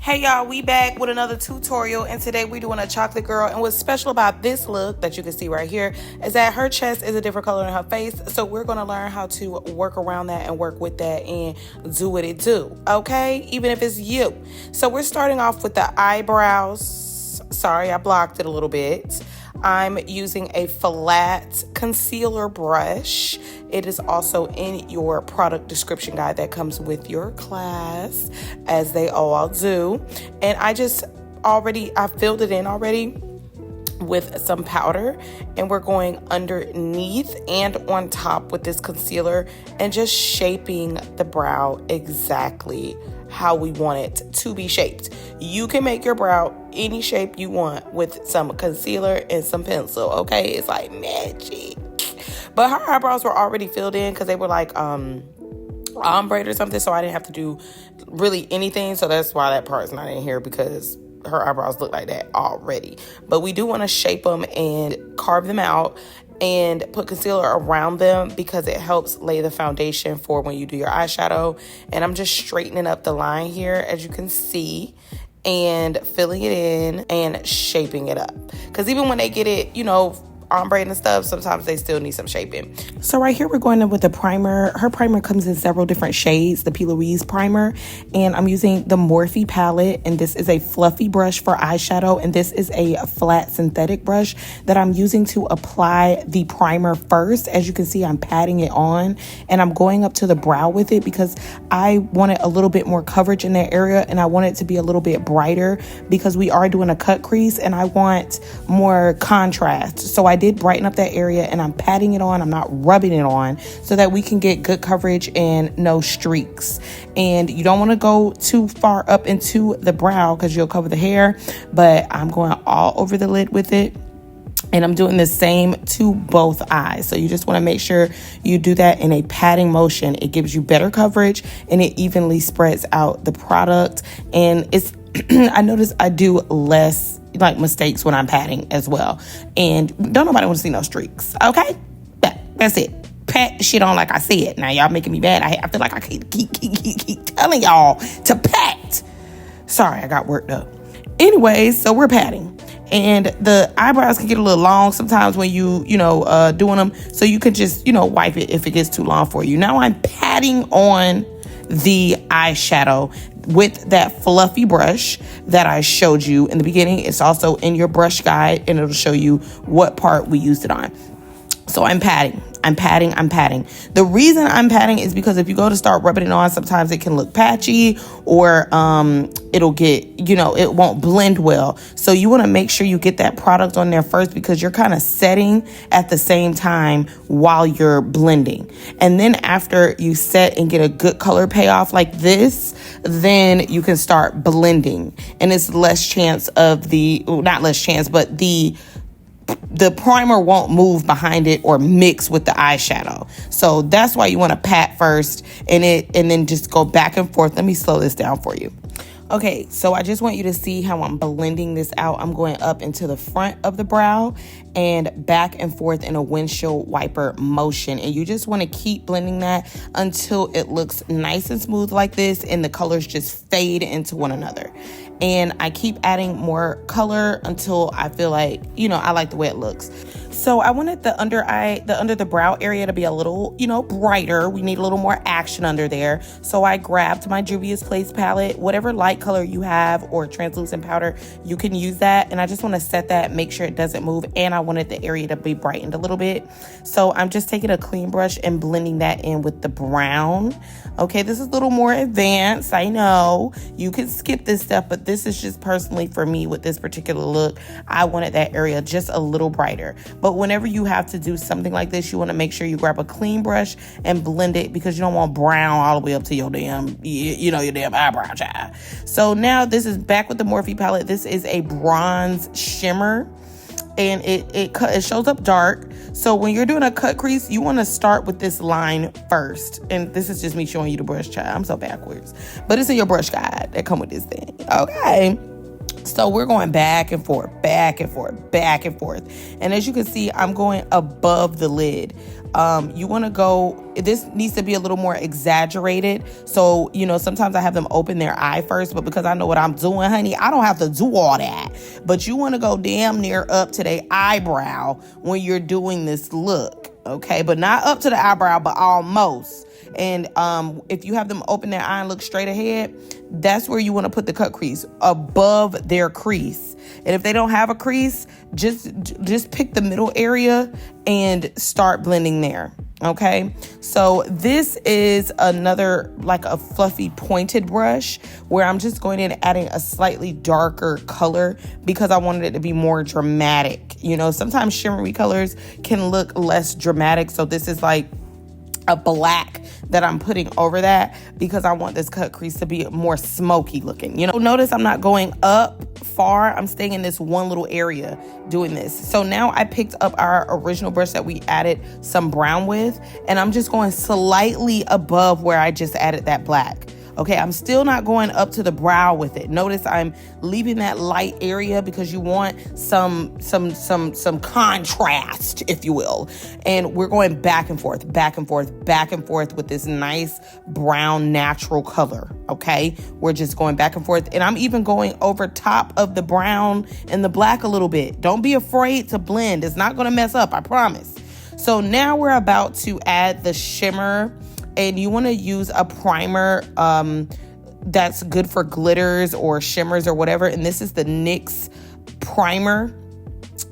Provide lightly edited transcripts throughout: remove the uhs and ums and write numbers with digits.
Hey y'all, we back with another tutorial, and today we're doing a chocolate girl. And what's special about this look that you can see right here is that her chest is a different color than her face. So we're going to learn how to work around that and work with that and do what it do, okay? Even if it's you. So we're starting off with the eyebrows. Sorry, I blocked it a little bit. I'm using a flat concealer brush. It is also in your product description guide that comes with your class, as they all do. And I filled it in already with some powder, and we're going underneath and on top with this concealer and just shaping the brow exactly how we want it to be shaped. You can make your brow any shape you want with some concealer and some pencil, okay? It's like magic. But her eyebrows were already filled in because they were like ombre or something, so I didn't have to do really anything. So that's why that part's not in here, because her eyebrows look like that already. But we do want to shape them and carve them out and put concealer around them because it helps lay the foundation for when you do your eyeshadow. And I'm just straightening up the line here, as you can see, and filling it in and shaping it up. Because even when they get it, ombre and stuff, sometimes they still need some shaping. So right here we're going in with the primer. Her primer comes in several different shades, the P. Louise primer, and I'm using the Morphe palette, and this is a fluffy brush for eyeshadow, and this is a flat synthetic brush that I'm using to apply the primer first. As you can see, I'm patting it on and I'm going up to the brow with it because I wanted a little bit more coverage in that area, and I want it to be a little bit brighter because we are doing a cut crease and I want more contrast. So I did brighten up that area, and I'm patting it on. I'm not rubbing it on, so that we can get good coverage and no streaks. And you don't want to go too far up into the brow because you'll cover the hair, but I'm going all over the lid with it. And I'm doing the same to both eyes. So you just want to make sure you do that in a patting motion. It gives you better coverage and it evenly spreads out the product. And it's I notice I do less mistakes when I'm patting as well. And don't nobody want to see no streaks. Okay? That's it. Pat the shit on like I said. Now y'all making me mad. I feel like I keep telling y'all to pat. Sorry, I got worked up. Anyways, so we're patting. And the eyebrows can get a little long sometimes when you doing them. So you can just, wipe it if it gets too long for you. Now I'm patting on the eyeshadow with that fluffy brush that I showed you in the beginning. It's also in your brush guide, and it'll show you what part we used it on. So I'm patting. The reason I'm patting is because if you go to start rubbing it on, sometimes it can look patchy, or it'll get, it won't blend well. So you want to make sure you get that product on there first, because you're kind of setting at the same time while you're blending. And then after you set and get a good color payoff like this, then you can start blending. And it's less chance of not less chance, but the primer won't move behind it or mix with the eyeshadow. So that's why you want to pat first and then just go back and forth. Let me slow this down for you. Okay, so I just want you to see how I'm blending this out. I'm going up into the front of the brow and back and forth in a windshield wiper motion. And you just want to keep blending that until it looks nice and smooth like this and the colors just fade into one another. And I keep adding more color until I feel like, I like the way it looks. So I wanted the under the brow area to be a little, brighter. We need a little more action under there. So I grabbed my Juvia's Place palette, whatever light color you have or translucent powder, you can use that. And I just want to set that, make sure it doesn't move. And I wanted the area to be brightened a little bit. So I'm just taking a clean brush and blending that in with the brown. Okay, this is a little more advanced. I know you can skip this stuff, but this is just personally for me with this particular look. I wanted that area just a little brighter. But whenever you have to do something like this, you want to make sure you grab a clean brush and blend it, because you don't want brown all the way up to your damn, your damn eyebrow, child. So now this is back with the Morphe palette. This is a bronze shimmer, and it shows up dark. So when you're doing a cut crease, you want to start with this line first. And this is just me showing you the brush, child. I'm so backwards. But it's in your brush guide that come with this thing. Okay. So we're going back and forth, back and forth, back and forth. And as you can see, I'm going above the lid. you want to go, this needs to be a little more exaggerated. So, you know, sometimes I have them open their eye first, but because I know what I'm doing, honey, I don't have to do all that. But you want to go damn near up to their eyebrow when you're doing this look. Okay, but not up to the eyebrow, but almost. And if you have them open their eye and look straight ahead, that's where you want to put the cut crease, above their crease. And if they don't have a crease, just pick the middle area and start blending there. Okay, so this is another, like a fluffy pointed brush where I'm just going in and adding a slightly darker color because I wanted it to be more dramatic. You know, sometimes shimmery colors can look less dramatic. So this is like a black that I'm putting over that because I want this cut crease to be more smoky looking. You know, notice I'm not going up far. I'm staying in this one little area doing this. So now I picked up our original brush that we added some brown with, and I'm just going slightly above where I just added that black. Okay, I'm still not going up to the brow with it. Notice I'm leaving that light area because you want some contrast, if you will. And we're going back and forth, back and forth, back and forth with this nice brown natural color. Okay, we're just going back and forth. And I'm even going over top of the brown and the black a little bit. Don't be afraid to blend. It's not going to mess up, I promise. So now we're about to add the shimmer. And you want to use a primer that's good for glitters or shimmers or whatever. And this is the NYX primer,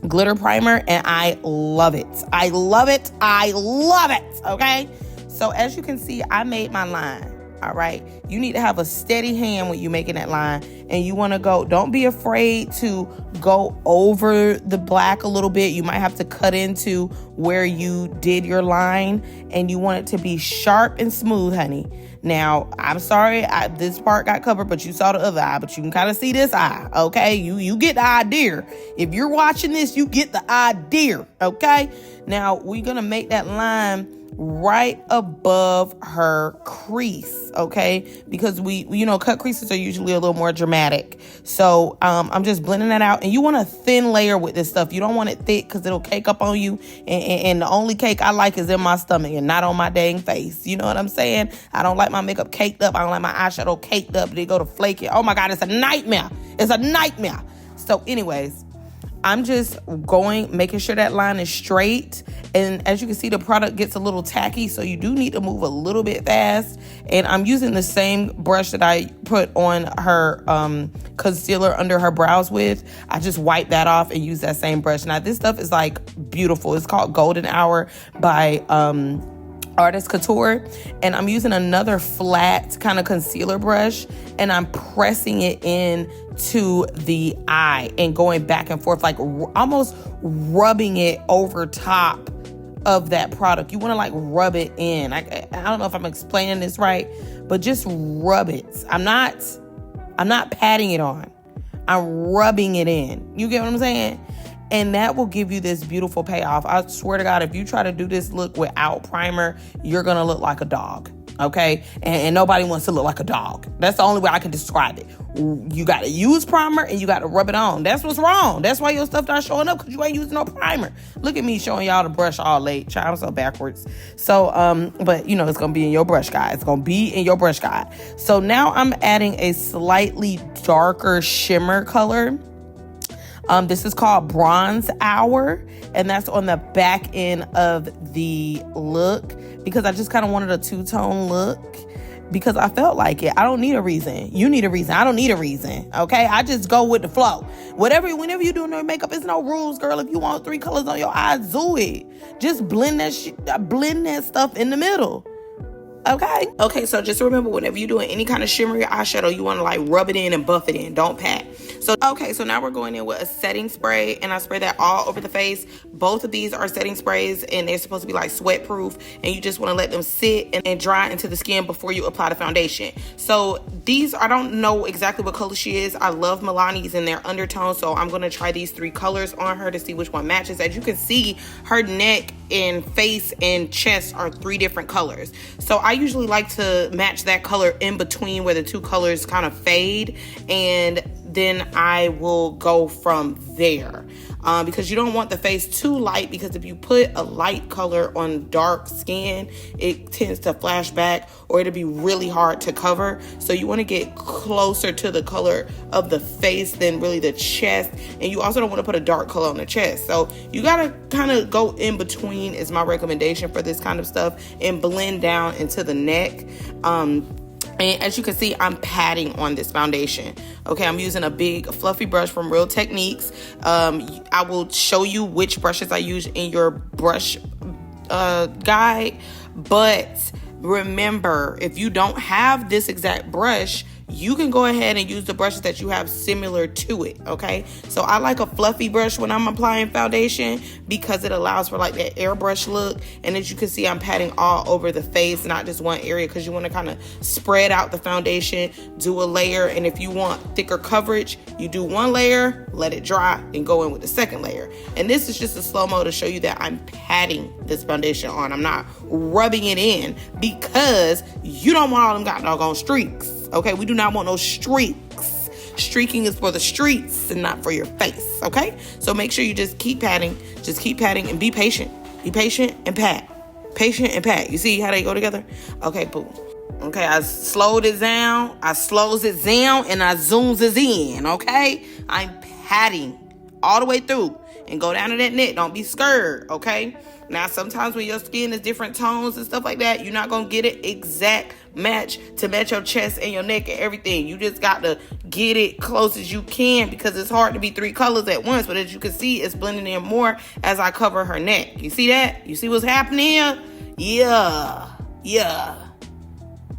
glitter primer. And I love it. I love it. I love it. Okay. So as you can see, I made my line. All right. You need to have a steady hand when you're making that line. And you want to go, don't be afraid to go over the black a little bit. You might have to cut into where you did your line, and you want it to be sharp and smooth, honey. Now, I'm sorry, this part got covered, but you saw the other eye, but you can kind of see this eye, okay? You get the idea. If you're watching this, you get the idea, okay? Now, we're going to make that line right above her crease, okay? Because we cut creases are usually a little more dramatic. So I'm just blending that out. And you want a thin layer with this stuff. You don't want it thick because it'll cake up on you. And the only cake I like is in my stomach and not on my dang face. You know what I'm saying? I don't like my makeup caked up. I don't like my eyeshadow caked up. They go to flaky. Oh my God, it's a nightmare. It's a nightmare. So anyways, I'm just making sure that line is straight. And as you can see, the product gets a little tacky, so you do need to move a little bit fast. And I'm using the same brush that I put on her concealer under her brows with. I just wipe that off and use that same brush. Now, this stuff is like beautiful. It's called Golden Hour by Artist Couture, and I'm using another flat kind of concealer brush, and I'm pressing it in to the eye and going back and forth, like almost rubbing it over top of that product. You want to like rub it in. I don't know if I'm explaining this right, but just rub it. I'm not patting it on. I'm rubbing it in. You get what I'm saying? And that will give you this beautiful payoff. I swear to God, if you try to do this look without primer, you're going to look like a dog. Okay? And nobody wants to look like a dog. That's the only way I can describe it. You got to use primer and you got to rub it on. That's what's wrong. That's why your stuff not showing up, because you ain't using no primer. Look at me showing y'all the brush all late. Child, I'm so backwards. So, but you know, it's going to be in your brush guide. It's going to be in your brush guide. So now I'm adding a slightly darker shimmer color. This is called Bronze Hour, and that's on the back end of the look because I just kind of wanted a two-tone look because I felt like it. I don't need a reason. You need a reason. I don't need a reason, okay? I just go with the flow. Whenever you're doing your makeup, it's no rules, girl. If you want 3 colors on your eyes, do it. Just blend that stuff in the middle. Okay, so just remember, whenever you're doing any kind of shimmery eyeshadow, you want to like rub it in and buff it in. Don't pat. So now we're going in with a setting spray, and I spray that all over the face. Both of these are setting sprays, and they're supposed to be like sweat proof, and you just want to let them sit and dry into the skin before you apply the foundation. So these, I don't know exactly what color she is. I love Milani's in their undertone, so I'm going to try these 3 colors on her to see which one matches. As you can see, her neck and face and chest are 3 different colors. So I usually like to match that color in between where the 2 colors kind of fade, and then I will go from there. because you don't want the face too light, because if you put a light color on dark skin, it tends to flash back or it'll be really hard to cover. So you want to get closer to the color of the face than really the chest. And you also don't want to put a dark color on the chest. So you got to kind of go in between is my recommendation for this kind of stuff, and blend down into the neck. And as you can see, I'm patting on this foundation. Okay, I'm using a big fluffy brush from Real Techniques. I will show you which brushes I use in your brush guide. But remember, if you don't have this exact brush, you can go ahead and use the brushes that you have similar to it, okay? So I like a fluffy brush when I'm applying foundation because it allows for like that airbrush look. And as you can see, I'm patting all over the face, not just one area, because you want to kind of spread out the foundation, do a layer. And if you want thicker coverage, you do one layer, let it dry, and go in with the second layer. And this is just a slow-mo to show you that I'm patting this foundation on. I'm not rubbing it in, because you don't want all them doggone streaks. Okay, we do not want no streaks. Streaking is for the streets and not for your face, okay? So make sure you just keep patting and be patient. Be patient and pat. Patient and pat. You see how they go together? Okay, boom. Okay, I slowed it down, I slows it down, and I zooms it in, okay? I'm patting all the way through and go down to that neck. Don't be scared, okay? Now, sometimes when your skin is different tones and stuff like that, you're not going to get it exact match to match your chest and your neck and everything. You just got to get it close as you can, because it's hard to be 3 colors at once. But as you can see, it's blending in more as I cover her neck. You see that? You see what's happening here? Yeah.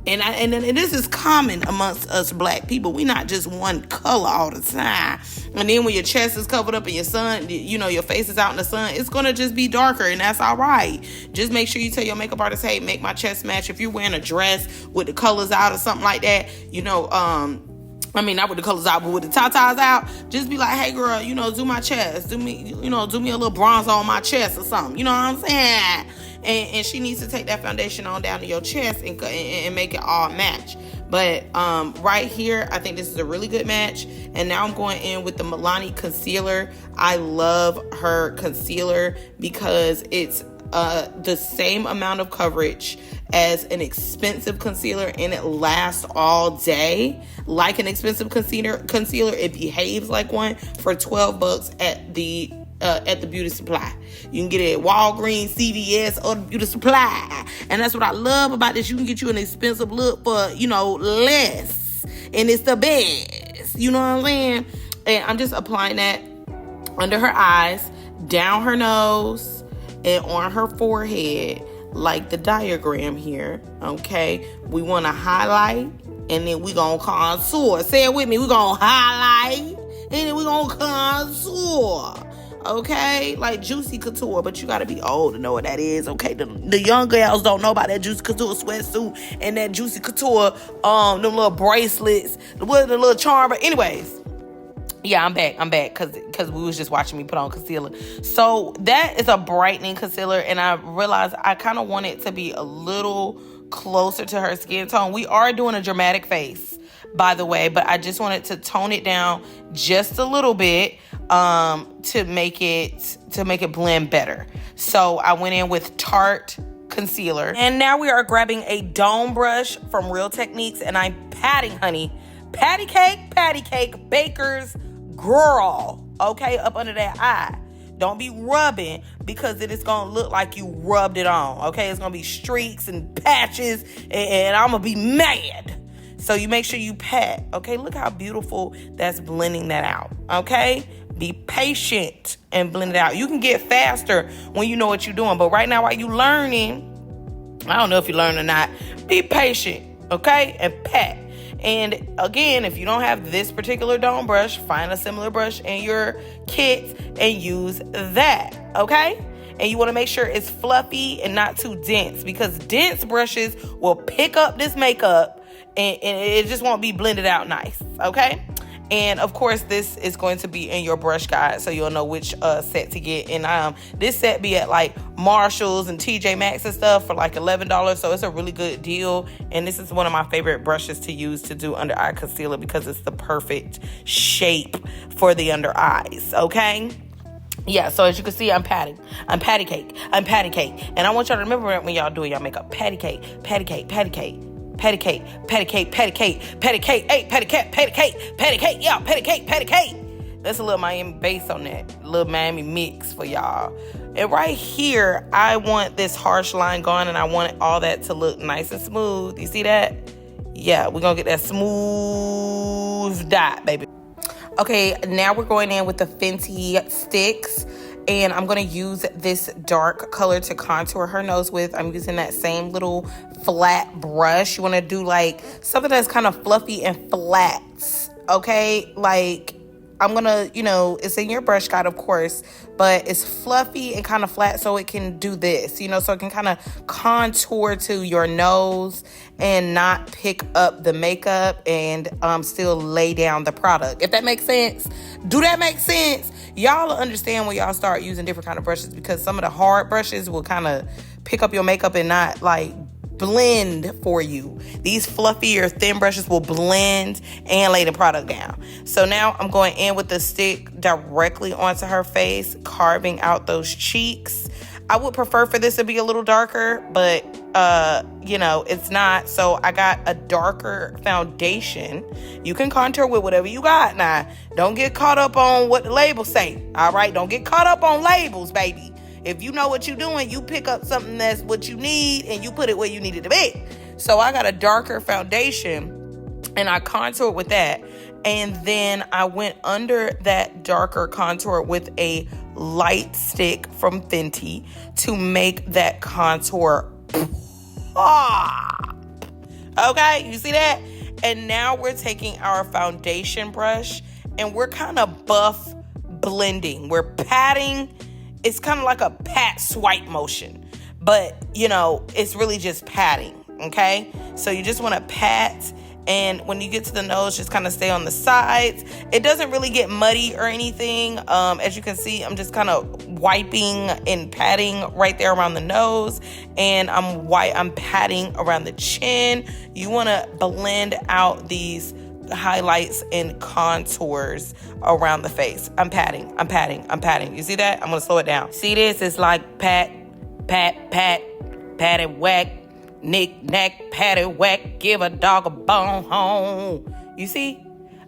And this is common amongst us black people. We not just one color all the time. And then when your chest is covered up and your face is out in the sun, it's going to just be darker, and that's all right. Just make sure you tell your makeup artist, hey, make my chest match. If you're wearing a dress with the colors out or something like that, not with the colors out, but with the tatas out, just be like, hey, girl, do my chest. Do me a little bronze on my chest or something. You know what I'm saying? And she needs to take that foundation on down to your chest and make it all match. But right here, I think this is a really good match. And now I'm going in with the Milani concealer. I love her concealer because it's the same amount of coverage as an expensive concealer, and it lasts all day. Like an expensive concealer, it behaves like one for $12 at the beauty supply. You can get it at Walgreens, CVS, or the beauty supply. And that's what I love about this. You can get you an expensive look for, less. And it's the best. You know what I'm saying? And I'm just applying that under her eyes, down her nose, and on her forehead, like the diagram here. Okay? We want to highlight, and then we're going to contour. Say it with me. We're going to highlight, and then we're going to contour. Okay, like Juicy Couture, but you gotta be old to know what that is. Okay, the young girls don't know about that Juicy Couture sweatsuit and that Juicy Couture, them little bracelets, the little charm. But anyways, yeah, I'm back because we was just watching me put on concealer. So that is a brightening concealer, and I realized I kind of want it to be a little closer to her skin tone. We are doing a dramatic face, by the way, but I just wanted to tone it down just a little bit to make it blend better. So I went in with Tarte concealer, and now we are grabbing a dome brush from Real Techniques, and I'm patting, honey. Patty cake, baker's girl. Okay, up under that eye. Don't be rubbing, because it is going to look like you rubbed it on. Okay, it's going to be streaks and patches, and I'm going to be mad. So you make sure you pat. Okay, look how beautiful that's blending that out. Okay, be patient and blend it out. You can get faster when you know what you're doing. But right now, while you learning, I don't know if you learn or not, be patient, okay, and pat. And again, if you don't have this particular dome brush, find a similar brush in your kit and use that, okay? And you want to make sure it's fluffy and not too dense, because dense brushes will pick up this makeup and it just won't be blended out nice, okay? And of course, this is going to be in your brush guide, so you'll know which set to get. And this set be at like Marshalls and TJ Maxx and stuff for like $11, so it's a really good deal. And this is one of my favorite brushes to use to do under eye concealer, because it's the perfect shape for the under eyes, okay? Yeah, so as you can see, I'm patting. I'm patty cake. I'm patty cake. And I want y'all to remember when y'all doing y'all makeup. Patty cake, patty cake, patty cake, patty cake, patty cake, patty cake, patty cake, hey, patty cake, patty cake, patty cake, yeah, patty cake, patty cake. That's a little Miami bass on that. A little Miami mix for y'all. And right here, I want this harsh line gone, and I want all that to look nice and smooth. You see that? Yeah, we're going to get that smooth dot, baby. Okay, now we're going in with the Fenty sticks, and I'm going to use this dark color to contour her nose with. I'm using that same little flat brush. You want to do like something that's kind of fluffy and flat, okay? Like, I'm going to, it's in your brush guide, of course, but it's fluffy and kind of flat so it can do this, so it can kind of contour to your nose and not pick up the makeup and still lay down the product. If that makes sense. Do that make sense? Y'all will understand when y'all start using different kind of brushes, because some of the hard brushes will kind of pick up your makeup and not like blend for you. These fluffy or thin brushes will blend and lay the product down. So now I'm going in with the stick directly onto her face, carving out those cheeks. I would prefer for this to be a little darker, but it's not. So I got a darker foundation. You can contour with whatever you got. Now, don't get caught up on what the labels say. All right, don't get caught up on labels, baby. If you know what you're doing, you pick up something that's what you need and you put it where you need it to be. So I got a darker foundation and I contoured with that. And then I went under that darker contour with a light stick from Fenty to make that contour pop. Okay, you see that? And now we're taking our foundation brush and we're kind of buff blending. We're patting. It's kind of like a pat swipe motion, but it's really just patting, okay? So you just want to pat, and when you get to the nose, just kind of stay on the sides. It doesn't really get muddy or anything. As you can see, I'm just kind of wiping and patting right there around the nose, and I'm patting around the chin. You want to blend out these highlights and contours around the face. I'm patting. You see that? I'm gonna slow it down. See this? It's like pat, pat it whack, knick-knack, pat it whack, give a dog a bone home. You see?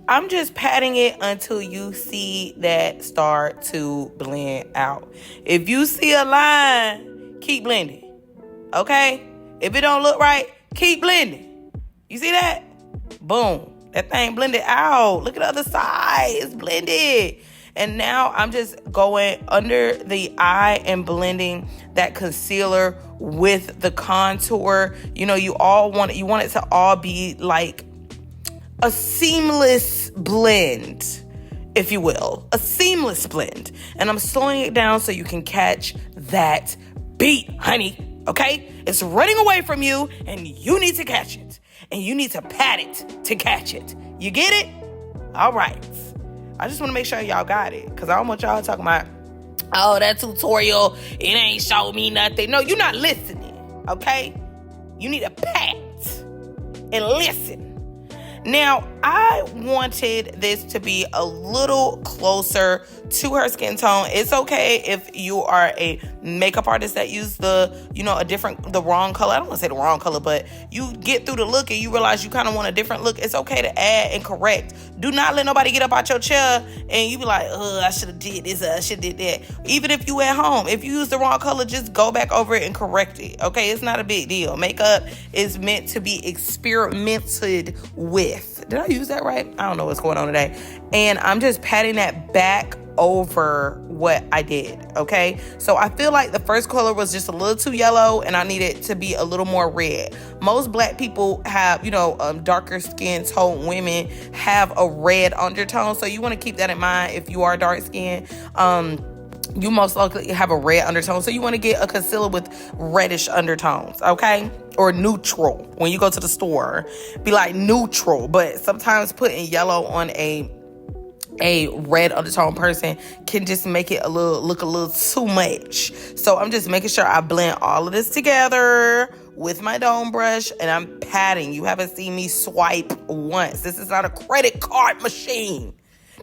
I'm just patting it until you see that start to blend out. If you see a line, keep blending. Okay? If it don't look right, keep blending. You see that? Boom. That thing blended out. Look at the other side. It's blended. And now I'm just going under the eye and blending that concealer with the contour. You want it to all be like a seamless blend, if you will. A seamless blend. And I'm slowing it down so you can catch that beat, honey. Okay? It's running away from you and you need to catch it. And you need to pat it to catch it. You get it? All right. I just want to make sure y'all got it, because I don't want y'all talking about, oh, that tutorial, it ain't show me nothing. No, you're not listening, okay? You need to pat and listen. Now, I wanted this to be a little closer to her skin tone. It's okay if you are a makeup artist that use the wrong color. I don't want to say the wrong color, but you get through the look and you realize you kind of want a different look. It's okay to add and correct. Do not let nobody get up out your chair and you be like, I should have did this, I should have did that. Even if you at home, if you use the wrong color, just go back over it and correct it. Okay, it's not a big deal. Makeup is meant to be experimented with. Did I use that right? I don't know what's going on today. And I'm just patting that back over what I did, okay? So I feel like the first color was just a little too yellow and I need it to be a little more red. Most black people have, darker skin tone women have a red undertone. So you want to keep that in mind if you are dark skinned. You most likely have a red undertone. So you want to get a concealer with reddish undertones, okay? Or neutral. When you go to the store, be like neutral. But sometimes putting yellow on a red undertone person can just make it look a little too much. So I'm just making sure I blend all of this together with my dome brush and I'm patting. You haven't seen me swipe once. This is not a credit card machine.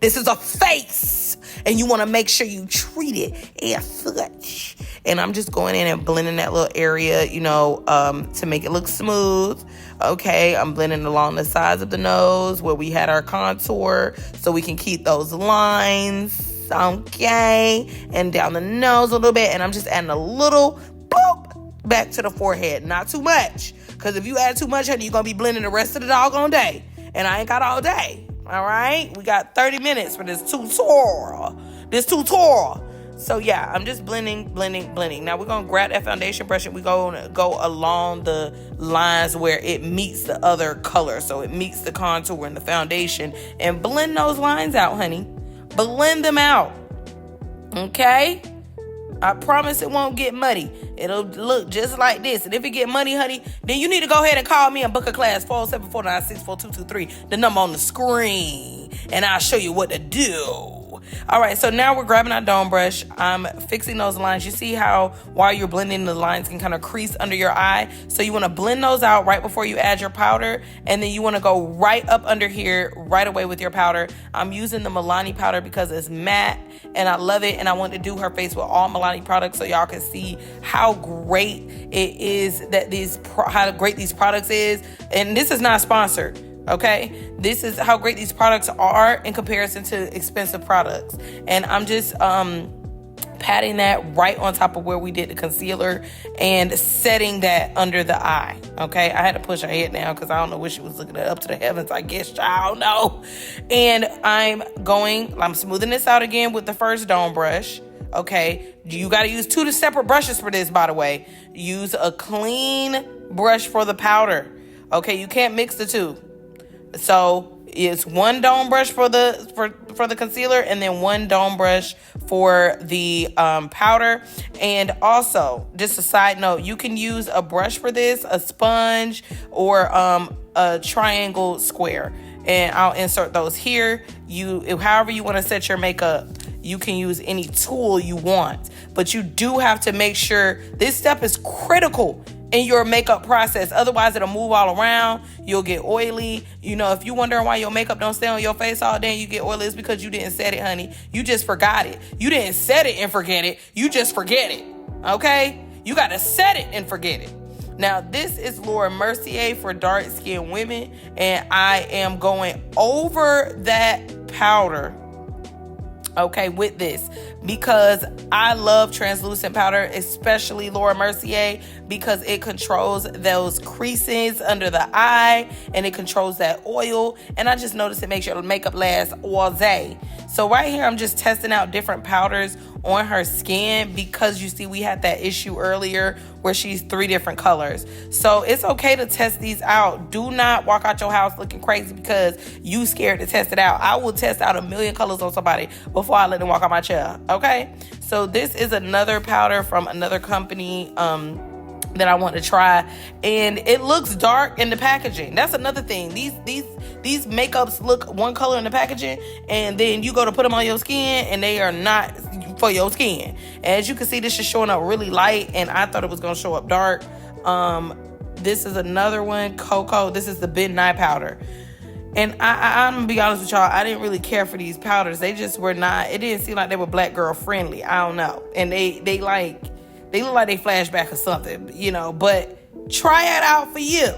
This is a face, and you want to make sure you treat it as such. And I'm just going in and blending that little area, to make it look smooth. Okay, I'm blending along the sides of the nose where we had our contour so we can keep those lines. Okay, and down the nose a little bit, and I'm just adding a little boop back to the forehead. Not too much, because if you add too much, honey, you're going to be blending the rest of the doggone day. And I ain't got all day. All right, we got 30 minutes for this tutorial. So yeah, I'm just blending. Now we're gonna grab that foundation brush and we're gonna go along the lines where it meets the other color. So it meets the contour and the foundation, and blend those lines out, honey. Blend them out. Okay? I promise it won't get muddy. It'll look just like this. And if it get muddy, honey, then you need to go ahead and call me and book a class, 407-496-4223, the number on the screen. And I'll show you what to do. All right, so now we're grabbing our dome brush. I'm fixing those lines. You see how while you're blending, the lines can kind of crease under your eye. So you want to blend those out right before you add your powder. And then you want to go right up under here right away with your powder. I'm using the Milani powder because it's matte and I love it. And I want to do her face with all Milani products so y'all can see how great it is how great these products is. And this is not sponsored. Okay, this is how great these products are in comparison to expensive products. And I'm just patting that right on top of where we did the concealer and setting that under the eye. Okay, I had to push her head down because I don't know where she was looking up to the heavens, I guess. I don't know. And I'm smoothing this out again with the first dome brush. Okay, you got to use two separate brushes for this, by the way. Use a clean brush for the powder. Okay, you can't mix the two. So it's one dome brush for the concealer and then one dome brush for the powder. And also, just a side note, you can use a brush for this, a sponge, or a triangle square. And I'll insert those here. However you want to set your makeup, you can use any tool you want. But you do have to make sure this step is critical in your makeup process. Otherwise, it'll move all around. You'll get oily. If you're wondering why your makeup don't stay on your face all day and you get oily, it's because you didn't set it, honey. You just forgot it. You didn't set it and forget it. You just forget it. Okay? You got to set it and forget it. Now, this is Laura Mercier for dark skinned women. And I am going over that powder, okay, with this, because I love translucent powder, especially Laura Mercier, because it controls those creases under the eye and it controls that oil. And I just noticed it makes your makeup last all day. So right here, I'm just testing out different powders on her skin because you see we had that issue earlier where she's 3 different colors. So it's okay to test these out. Do not walk out your house looking crazy because you scared to test it out. I will test out 1,000,000 colors on somebody before I let them walk out my chair. Okay, so this is another powder from another company that I want to try, and it looks dark in the packaging. That's another thing. These makeups look one color in the packaging, and then you go to put them on your skin and they are not for your skin. And as you can see, this is showing up really light, and I thought it was going to show up dark. This is another one, Cocoa. This is the Ben Nye powder. And I'm gonna be honest with y'all, I didn't really care for these powders. They just were not, it didn't seem like they were black girl friendly. I don't know. And they look like they flashback or something, but try it out for you.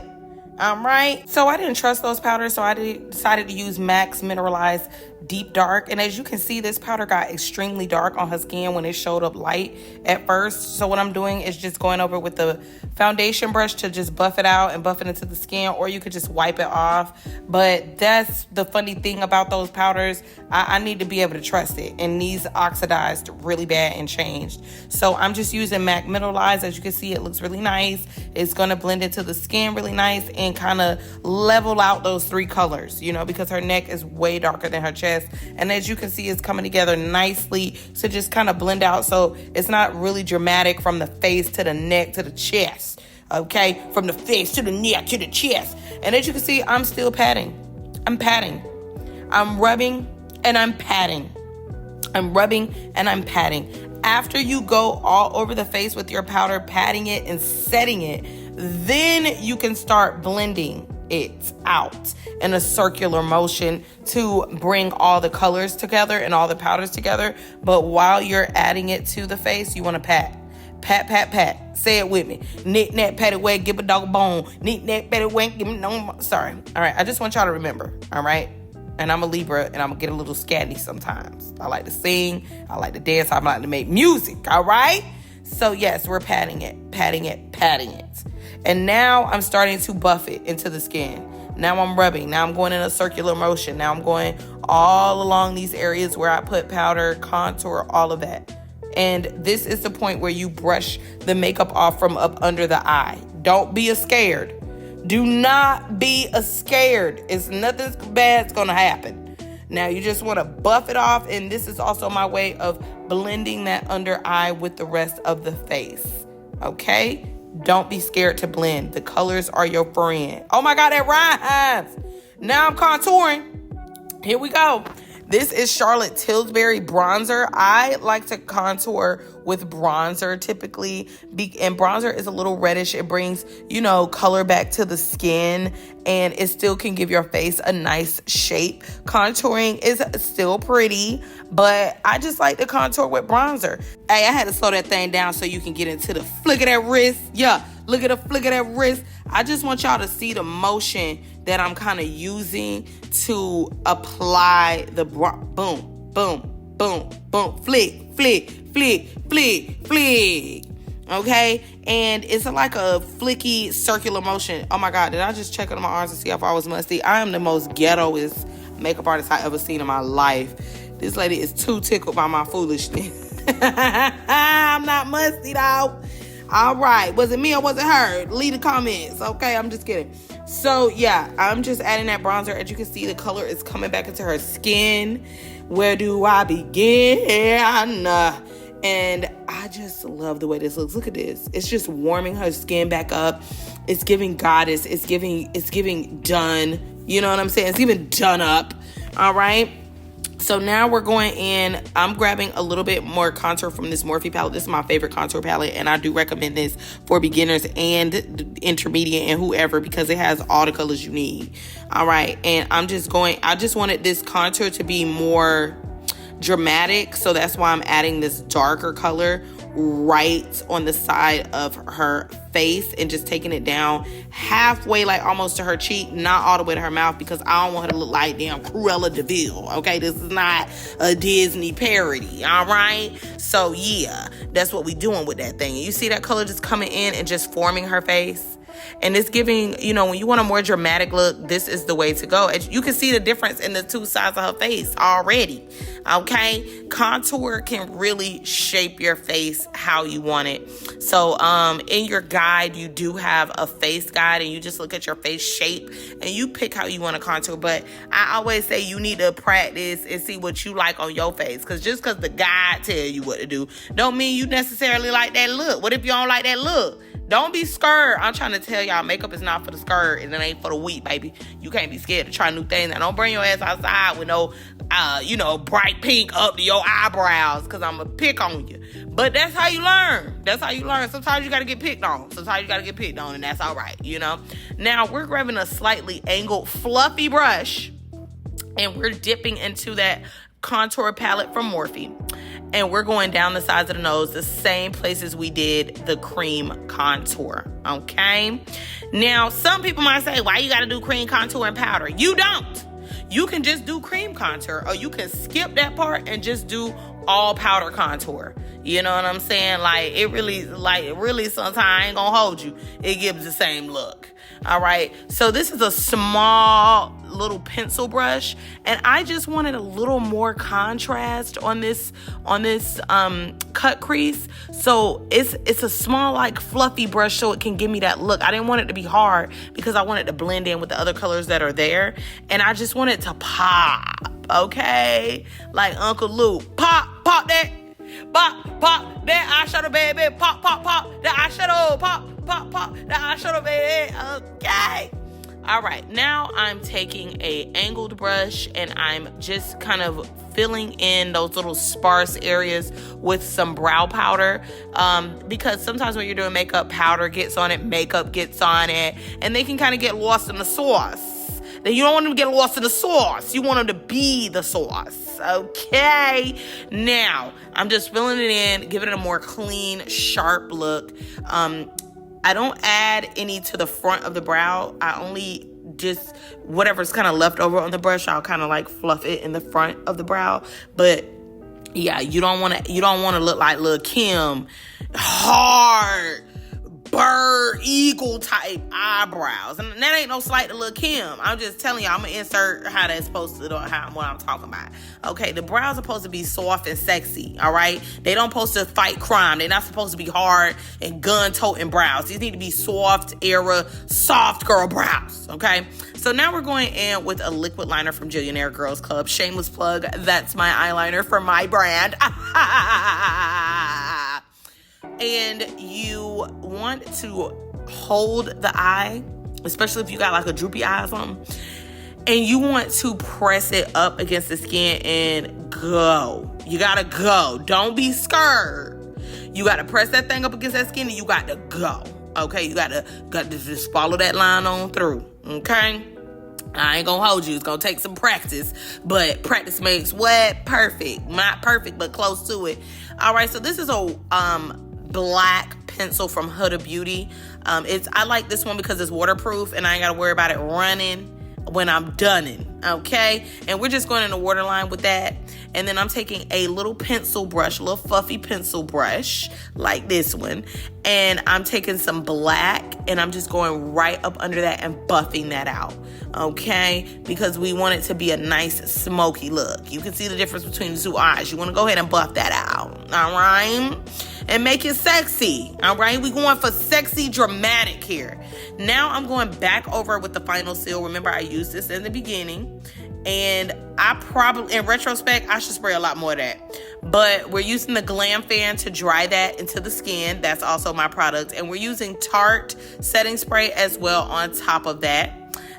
Right? So I didn't trust those powders, so I decided to use MAC's Mineralized Deep Dark. And as you can see, this powder got extremely dark on her skin when it showed up light at first. So what I'm doing is just going over with the foundation brush to just buff it out and buff it into the skin, or you could just wipe it off. But that's the funny thing about those powders. I need to be able to trust it. And these oxidized really bad and changed. So I'm just using MAC Mineralized. As you can see, it looks really nice. It's going to blend into the skin really nice and kind of level out those 3 colors, because her neck is way darker than her chest. And as you can see, it's coming together nicely to just kind of blend out. So it's not really dramatic from the face to the neck to the chest. Okay, from the face to the neck to the chest. And as you can see, I'm still patting. I'm patting. I'm rubbing and I'm patting. I'm rubbing and I'm patting. After you go all over the face with your powder, patting it and setting it, then you can start blending. it out in a circular motion to bring all the colors together and all the powders together. But while you're adding it to the face, you want to pat. Pat, pat, pat. Say it with me. Knick, knack, pat it wet, give a dog a bone. Knick, knack, pat it wet, give me no. Sorry. All right. I just want y'all to remember. All right. And I'm a Libra, and I'm going to get a little scatty sometimes. I like to sing. I like to dance. I like to make music. All right. So, yes, we're patting it, patting it, patting it. And now I'm starting to buff it into the skin. Now I'm rubbing. Now I'm going in a circular motion. Now I'm going all along these areas where I put powder, contour, all of that. And this is the point where you brush the makeup off from up under the eye. Don't be scared. Do not be scared. It's nothing bad's going to happen. Now you just want to buff it off. And this is also my way of blending that under eye with the rest of the face. Okay? Don't be scared to blend. The colors are your friend. Oh my God, that rhymes. Now I'm contouring. Here we go. This is Charlotte Tilbury bronzer. I like to contour with bronzer typically. And bronzer is a little reddish. It brings, color back to the skin. And it still can give your face a nice shape. Contouring is still pretty. But I just like to contour with bronzer. Hey, I had to slow that thing down so you can get into the flick of that wrist. Yeah, look at the flick of that wrist. I just want y'all to see the motion that I'm kind of using to apply the boom, boom, boom, boom, flick, flick, flick, flick, flick. Okay? And it's like a flicky circular motion. Oh my God, did I just check on my arms to see if I was musty? I am the most ghettoest makeup artist I ever seen in my life. This lady is too tickled by my foolishness. I'm not musty, though. All right. Was it me or was it her? Leave the comments. Okay, I'm just kidding. So, yeah, I'm just adding that bronzer. As you can see, the color is coming back into her skin. Where do I begin? And I just love the way this looks. Look at this. It's just warming her skin back up. It's giving goddess. It's giving done. You know what I'm saying? It's even done up. All right. So now we're going in. I'm grabbing a little bit more contour from this Morphe palette. This is my favorite contour palette, and I do recommend this for beginners and intermediate and whoever because it has all the colors you need. All right, and I just wanted this contour to be more dramatic, so that's why I'm adding this darker color right on the side of her face and just taking it down halfway, like almost to her cheek, not all the way to her mouth, because I don't want her to look like damn Cruella de Vil. Okay, this is not a Disney parody. All right, so yeah, that's what we doing with that thing. And you see that color just coming in and just forming her face. And it's giving, when you want a more dramatic look, this is the way to go. And you can see the difference in the two sides of her face already. Okay? Contour can really shape your face how you want it. So, in your guide, you do have a face guide, and you just look at your face shape and you pick how you want to contour. But I always say you need to practice and see what you like on your face. Because just because the guide tell you what to do, don't mean you necessarily like that look. What if you don't like that look? Don't be scared. I'm trying to tell y'all, makeup is not for the scared, and it ain't for the weak, baby. You can't be scared to try new things. And don't bring your ass outside with no, bright pink up to your eyebrows, because I'm going to pick on you. But that's how you learn. That's how you learn. Sometimes you got to get picked on. And that's all right, Now, we're grabbing a slightly angled, fluffy brush, and we're dipping into that contour palette from Morphe. And we're going down the sides of the nose, the same places we did the cream contour, okay? Now, some people might say, why you gotta do cream contour and powder? You don't. You can just do cream contour, or you can skip that part and just do all powder contour. You know what I'm saying? It really sometimes I ain't gonna hold you. It gives the same look. All right. So this is a small little pencil brush, and I just wanted a little more contrast on this cut crease. So it's a small, fluffy brush, so it can give me that look. I didn't want it to be hard because I wanted to blend in with the other colors that are there, and I just want it to pop. Okay, like Uncle Luke, pop that. Pop that eyeshadow, baby. Pop that eyeshadow. Pop that eyeshadow, baby. Okay. All right. Now I'm taking a angled brush and I'm just kind of filling in those little sparse areas with some brow powder, because sometimes when you're doing makeup, powder gets on it, makeup gets on it, and they can kind of get lost in the sauce. Then you don't want them to get lost in the sauce. You want them to be the sauce. Okay? Now, I'm just filling it in, giving it a more clean, sharp look. I don't add any to the front of the brow. I only just whatever's kind of left over on the brush, I'll kind of like fluff it in the front of the brow. But yeah, you don't want to look like Lil' Kim, hard bird eagle type eyebrows, and that ain't no slight to Lil' Kim. I'm just telling you, I'm gonna insert how that's supposed to, what I'm talking about. Okay, the brows are supposed to be soft and sexy. All right, they don't supposed to fight crime. They're not supposed to be hard and gun-toting brows. These need to be soft girl brows. Okay, so now we're going in with a liquid liner from Jillionaire Girls Club. Shameless plug. That's my eyeliner for my brand. And you want to hold the eye, especially if you got like a droopy eye or something, and you want to press it up against the skin and go. You gotta go. Don't be scared. You gotta press that thing up against that skin and you got to go. Okay, you got to just follow that line on through. Okay, I ain't gonna hold you. It's gonna take some practice, but practice makes what? Perfect. Not perfect, but close to it. All right, so this is a black pencil from Huda Beauty. I like this one because it's waterproof and I ain't gotta worry about it running when I'm done. Okay, and we're just going in a waterline with that. And then I'm taking a little pencil brush, a little fluffy pencil brush like this one, and I'm taking some black and I'm just going right up under that and buffing that out. Okay, because we want it to be a nice smoky look. You can see the difference between the two eyes. You want to go ahead and buff that out. All right, and make it sexy. All right, we going for sexy dramatic here. Now I'm going back over with the final seal. Remember, I used this in the beginning, and I probably, in retrospect, I should spray a lot more of that. But we're using the Glam Fan to dry that into the skin. That's also my product. And we're using Tarte setting spray as well on top of that.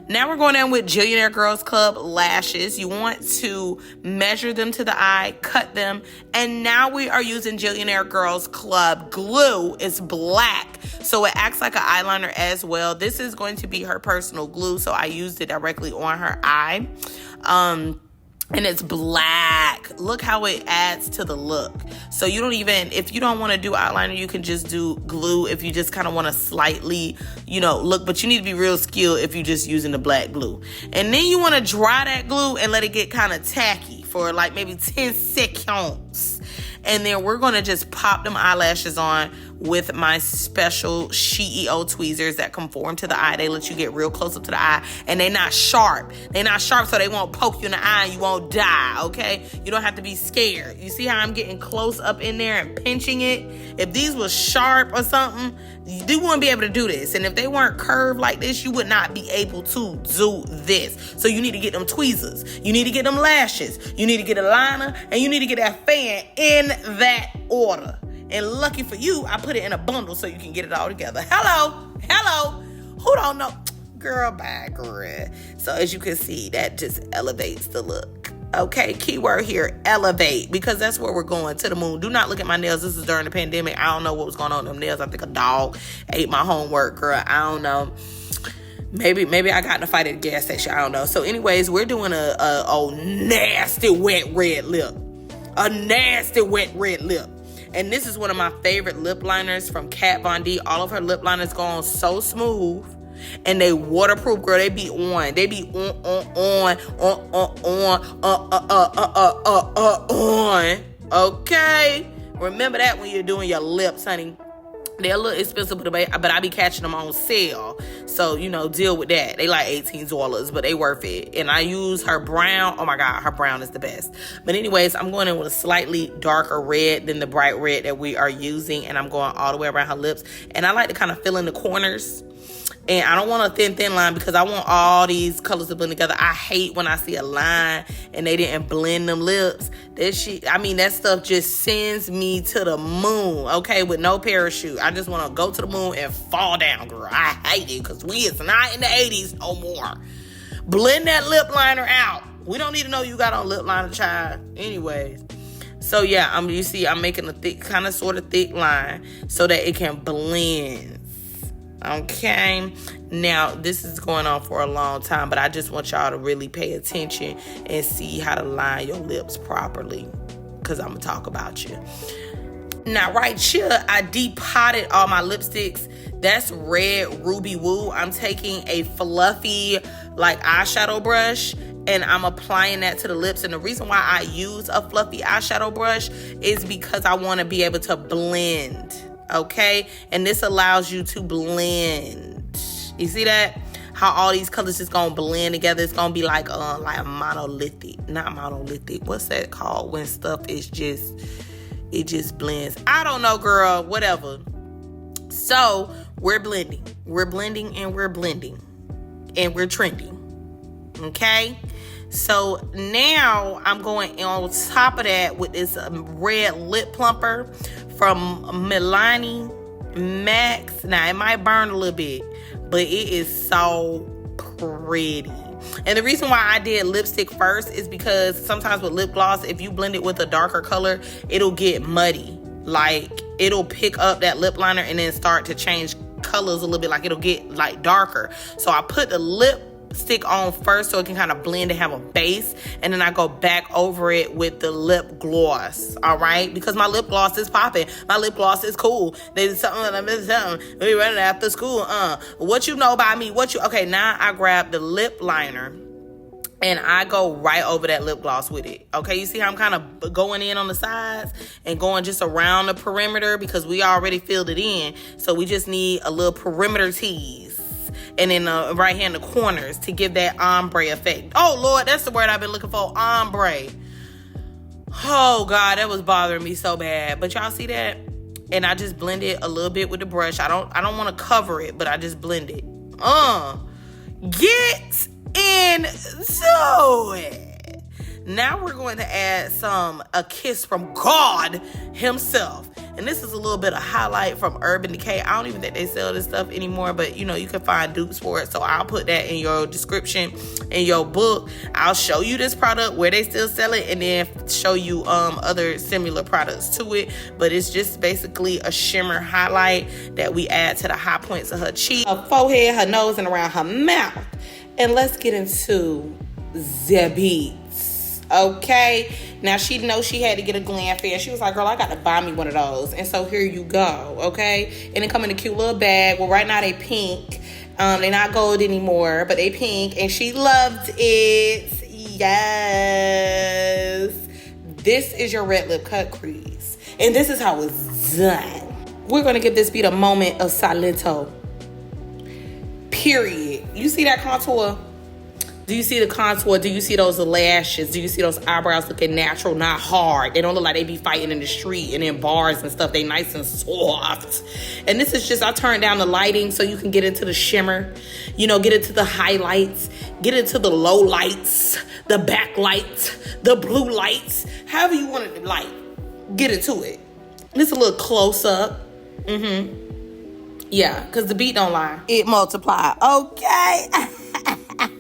Now we're going in with Jillionaire Girls Club lashes. You want to measure them to the eye, cut them, and now we are using Jillionaire Girls Club glue. It's black, so it acts like an eyeliner as well. This is going to be her personal glue, so I used it directly on her eye. And it's black. Look how it adds to the look. So you don't even, if you don't want to do eyeliner, you can just do glue if you just kind of want to slightly, look. But you need to be real skilled if you're just using the black glue. And then you want to dry that glue and let it get kind of tacky for like maybe 10 seconds. And then we're going to just pop them eyelashes on with my special CEO tweezers that conform to the eye. They let you get real close up to the eye, and they're not sharp. They're not sharp, so they won't poke you in the eye and you won't die, okay? You don't have to be scared. You see how I'm getting close up in there and pinching it? If these was sharp or something, you wouldn't be able to do this. And if they weren't curved like this, you would not be able to do this. So you need to get them tweezers. You need to get them lashes. You need to get a liner, and you need to get that fan in that order. And lucky for you, I put it in a bundle so you can get it all together. Hello. Who don't know? Girl, bye, girl. So as you can see, that just elevates the look. Okay, keyword here, elevate, because that's where we're going, to the moon. Do not look at my nails. This is during the pandemic. I don't know what was going on with them nails. I think a dog ate my homework, girl. I don't know. Maybe I got in a fight at a gas station. I don't know. So anyways, we're doing a nasty wet red lip. A nasty wet red lip. And this is one of my favorite lip liners from Kat Von D. All of her lip liners go on so smooth. And they waterproof, girl. They be on. They be on. Okay? Remember that when you're doing your lips, honey. They're a little expensive, but I be catching them on sale. So, deal with that. They like $18, but they worth it. And I use her brown. Oh, my God. Her brown is the best. But anyways, I'm going in with a slightly darker red than the bright red that we are using. And I'm going all the way around her lips. And I like to kind of fill in the corners. And I don't want a thin line because I want all these colors to blend together. I hate when I see a line and they didn't blend them lips. That stuff just sends me to the moon, okay, with no parachute. I just want to go to the moon and fall down, girl. I hate it because we is not in the 80s no more. Blend that lip liner out We don't need to know you got on lip liner, child. Anyways. So yeah, you see I'm making a thick, kind of sort of thick line so that it can blend. Okay. Now, this is going on for a long time, but I just want y'all to really pay attention and see how to line your lips properly, because I'm going to talk about you. Now, right here, I depotted all my lipsticks. That's Red Ruby Woo. I'm taking a fluffy, like, eyeshadow brush, and I'm applying that to the lips. And the reason why I use a fluffy eyeshadow brush is because I want to be able to blend, okay? And this allows you to blend. You see that? How all these colors just gonna blend together. It's gonna be like a monolithic. Not monolithic. What's that called when stuff is just, it just blends? I don't know, girl. Whatever. So, we're blending. We're blending and we're blending. And we're trending. Okay? So, now I'm going on top of that with this red lip plumper from Milani Max. Now, it might burn a little bit, but it is so pretty. And the reason why I did lipstick first is because sometimes with lip gloss, if you blend it with a darker color, it'll get muddy. Like, it'll pick up that lip liner and then start to change colors a little bit. Like, it'll get, like, darker. So I put the lipstick on first so it can kind of blend and have a base, and then I go back over it with the lip gloss. All right, because my lip gloss is popping. My lip gloss is cool. There's something we running after school. What you know about me? Okay, now I grab the lip liner and I go right over that lip gloss with it. Okay, you see how I'm kind of going in on the sides and going just around the perimeter, because we already filled it in. So we just need a little perimeter tease. And then right here in the corners to give that ombre effect. Oh, Lord, that's the word I've been looking for, ombre. Oh, God, that was bothering me so bad. But y'all see that? And I just blend it a little bit with the brush. I don't want to cover it, but I just blend it. Get into it. Now we're going to add a kiss from God himself. And this is a little bit of highlight from Urban Decay. I don't even think they sell this stuff anymore, but you can find dupes for it. So I'll put that in your description in your book. I'll show you this product where they still sell it, and then show you other similar products to it. But it's just basically a shimmer highlight that we add to the high points of her cheek, her forehead, her nose, and around her mouth. And let's get into the beats. Okay, now she knows she had to get a glam fan. She was like, girl, I got to buy me one of those. And so here you go, okay? And they come in a cute little bag. Well, right now they pink. They're not gold anymore, but they pink. And she loved it. Yes. This is your red lip cut crease. And this is how it's done. We're going to give this beat a moment of silento. Period. You see that contour? Do you see the contour? Do you see those lashes? Do you see those eyebrows looking natural, not hard? They don't look like they be fighting in the street and in bars and stuff. They nice and soft. And this is just, I turned down the lighting so you can get into the shimmer, get into the highlights, get into the low lights, the backlights, the blue lights, however you want it to get into it. This a little close up. Yeah, because the beat don't lie. It multiply. Okay.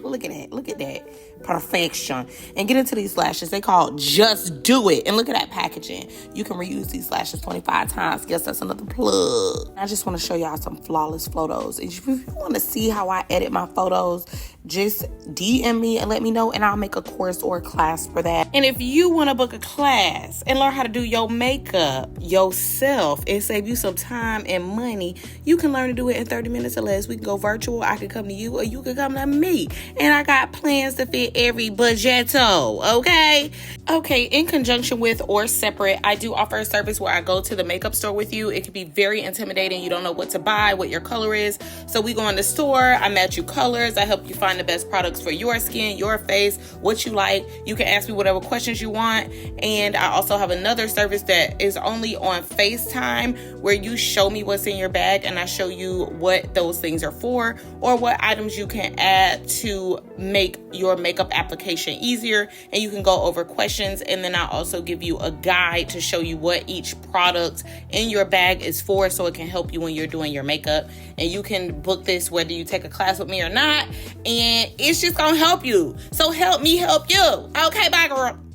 Look at that. Perfection. And get into these lashes. They call Just Do It. And look at that packaging. You can reuse these lashes 25 times. Guess that's another plug. I just want to show y'all some flawless photos. If you want to see how I edit my photos, just DM me and let me know, and I'll make a course or a class for that. And if you want to book a class and learn how to do your makeup yourself and save you some time and money, you can learn to do it in 30 minutes or less. We can go virtual. I can come to you, or you can come to me. And I got plans to fit every budgeto, okay? Okay, in conjunction with or separate, I do offer a service where I go to the makeup store with you. It can be very intimidating. You don't know what to buy, what your color is. So we go in the store, I match you colors, I help you find the best products for your skin, your face, what you like. You can ask me whatever questions you want. And I also have another service that is only on FaceTime, where you show me what's in your bag and I show you what those things are for, or what items you can add to make your makeup makeup application easier, and you can go over questions. And then I also give you a guide to show you what each product in your bag is for, so it can help you when you're doing your makeup. And you can book this whether you take a class with me or not, and it's just gonna help you. So help me help you. Okay, bye, girl.